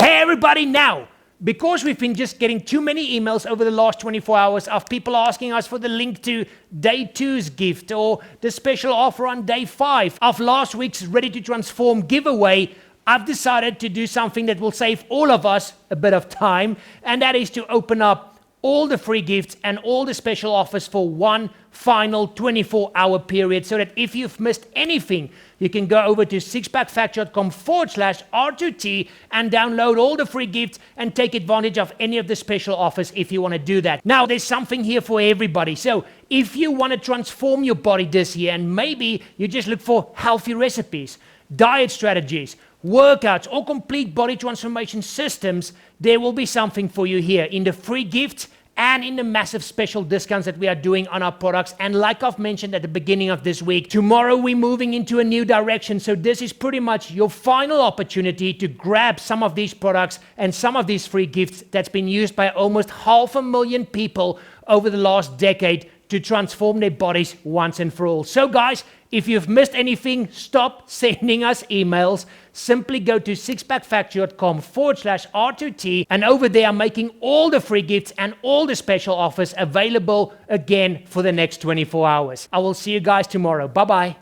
Hey everybody, now, because we've been just getting too many emails over the last 24 hours of people asking us for the link to day 2's gift or the special offer on day 5 of last week's Ready to Transform giveaway, I've decided to do something that will save all of us a bit of time, and that is to open up all the free gifts and all the special offers for one final 24-hour period, so that if you've missed anything, you can go over to sixpackactory.com/R2T and download all the free gifts and take advantage of any of the special offers if you want to do that. Now, there's something here for everybody. So if you want to transform your body this year, and maybe you just look for healthy recipes, diet strategies, workouts, or complete body transformation systems, there will be something for you here in the free gifts and in the massive special discounts that we are doing on our products. And like I've mentioned at the beginning of this week, tomorrow we're moving into a new direction. So this is pretty much your final opportunity to grab some of these products and some of these free gifts that's been used by almost 500,000 people over the last decade to transform their bodies once and for all. So guys, if you've missed anything, stop sending us emails. Simply go to sixpackactory.com/R2T, and over there I'm making all the free gifts and all the special offers available again for the next 24 hours. I will see you guys tomorrow. Bye-bye.